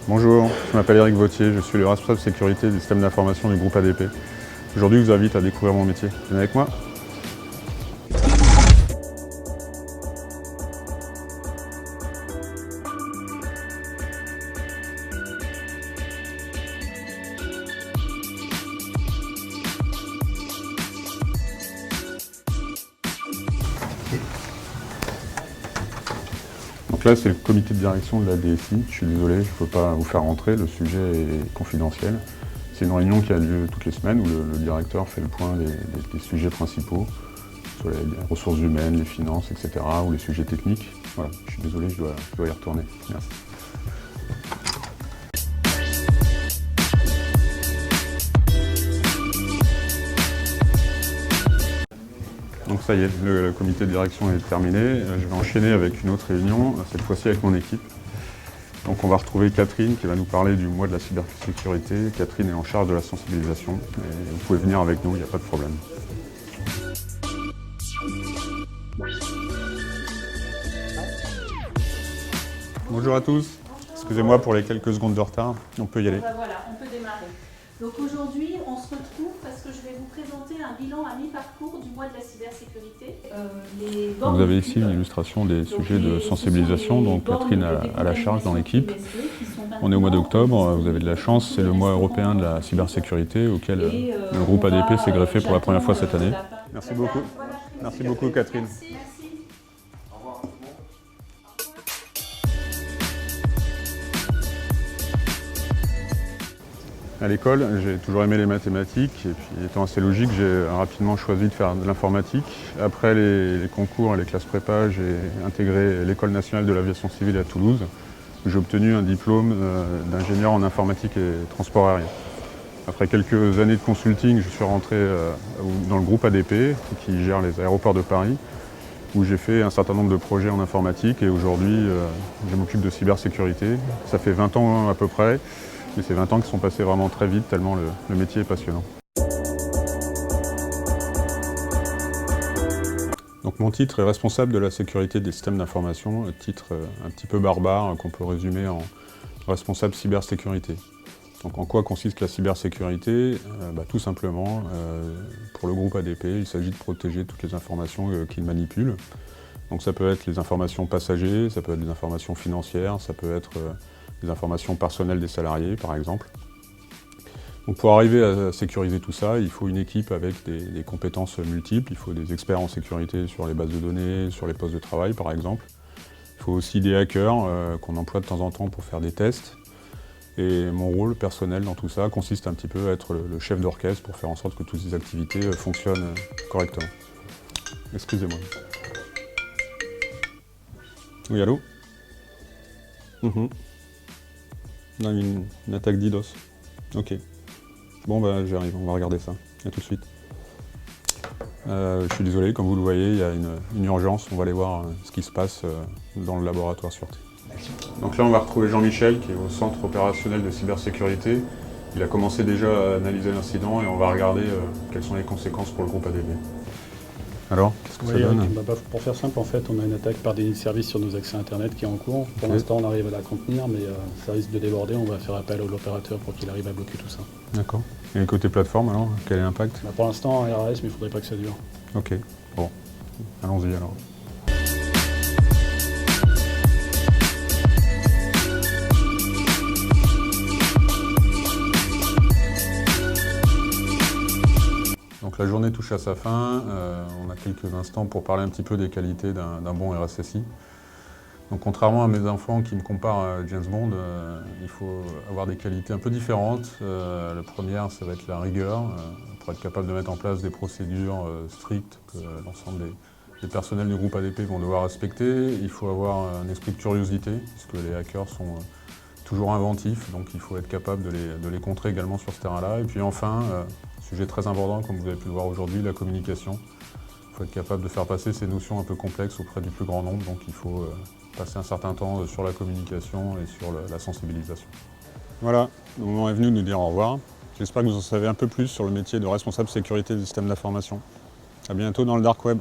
Bonjour, je m'appelle Eric Vautier, je suis le responsable sécurité du système d'information du groupe ADP. Aujourd'hui, je vous invite à découvrir mon métier. Venez avec moi. Donc là, c'est le comité de direction de la DSI. Je suis désolé, je ne peux pas vous faire rentrer, le sujet est confidentiel. C'est une réunion qui a lieu toutes les semaines où le directeur fait le point des sujets principaux, sur les ressources humaines, les finances, etc., ou les sujets techniques. Voilà, je suis désolé, je dois y retourner. Merci. Donc ça y est, le comité de direction est terminé. Je vais enchaîner avec une autre réunion, cette fois-ci avec mon équipe. Donc on va retrouver Catherine qui va nous parler du mois de la cybersécurité. Catherine est en charge de la sensibilisation. Et vous pouvez venir avec nous, il n'y a pas de problème. Bonjour à tous. Excusez-moi pour les quelques secondes de retard. On peut y aller. Voilà, on peut démarrer. Donc aujourd'hui, on se retrouve parce que je vais vous présenter un bilan à mi-parcours du mois de la cybersécurité. Vous avez ici une illustration des sujets de sensibilisation, donc Catherine a la charge dans l'équipe. On est au mois d'octobre, vous avez de la chance, c'est le mois européen de la cybersécurité auquel le groupe ADP s'est greffé pour la première fois cette année. Merci beaucoup. Merci beaucoup Catherine. À l'école, j'ai toujours aimé les mathématiques et puis étant assez logique, j'ai rapidement choisi de faire de l'informatique. Après les concours et les classes prépa, j'ai intégré l'École nationale de l'aviation civile à Toulouse. J'ai obtenu un diplôme d'ingénieur en informatique et transport aérien. Après quelques années de consulting, je suis rentré dans le groupe ADP qui gère les aéroports de Paris, où j'ai fait un certain nombre de projets en informatique et aujourd'hui, je m'occupe de cybersécurité. Ça fait 20 ans à peu près. Mais c'est 20 ans qui sont passés vraiment très vite, tellement le métier est passionnant. Donc mon titre est responsable de la sécurité des systèmes d'information, un titre un petit peu barbare qu'on peut résumer en responsable cybersécurité. Donc en quoi consiste la cybersécurité? Tout simplement, pour le groupe ADP, il s'agit de protéger toutes les informations qu'il manipule. Donc ça peut être les informations passagers, ça peut être des informations financières, ça peut être des informations personnelles des salariés, par exemple. Donc pour arriver à sécuriser tout ça, il faut une équipe avec des compétences multiples. Il faut des experts en sécurité sur les bases de données, sur les postes de travail, par exemple. Il faut aussi des hackers qu'on emploie de temps en temps pour faire des tests. Et mon rôle personnel dans tout ça consiste un petit peu à être le chef d'orchestre pour faire en sorte que toutes ces activités fonctionnent correctement. Excusez-moi. Oui, allô? On a une attaque d'IDOS. Ok. Bon, j'arrive, on va regarder ça. À tout de suite. Je suis désolé, comme vous le voyez, il y a une urgence. On va aller voir ce qui se passe dans le laboratoire sûreté. Donc là, on va retrouver Jean-Michel, qui est au centre opérationnel de cybersécurité. Il a commencé déjà à analyser l'incident et on va regarder quelles sont les conséquences pour le groupe ADP. Alors, qu'est-ce que ça donne? Pour faire simple, en fait, on a une attaque par déni de service sur nos accès Internet qui est en cours. Pour l'instant, on arrive à la contenir, mais ça risque de déborder. On va faire appel à l'opérateur pour qu'il arrive à bloquer tout ça. D'accord. Et côté plateforme, alors, quel est l'impact? Pour l'instant, RAS, mais il ne faudrait pas que ça dure. Ok, bon. Allons-y alors. Donc la journée touche à sa fin, on a quelques instants pour parler un petit peu des qualités d'un bon RSSI. Donc contrairement à mes enfants qui me comparent à James Bond, il faut avoir des qualités un peu différentes. La première, ça va être la rigueur, pour être capable de mettre en place des procédures strictes que l'ensemble des personnels du groupe ADP vont devoir respecter. Il faut avoir un esprit de curiosité, puisque les hackers sont toujours inventifs, donc il faut être capable de les contrer également sur ce terrain-là. Et puis enfin, sujet très important, comme vous avez pu le voir aujourd'hui, la communication. Il faut être capable de faire passer ces notions un peu complexes auprès du plus grand nombre, donc il faut passer un certain temps sur la communication et sur la sensibilisation. Voilà, le moment est venu de nous dire au revoir. J'espère que vous en savez un peu plus sur le métier de responsable sécurité des systèmes d'information. À bientôt dans le Dark Web.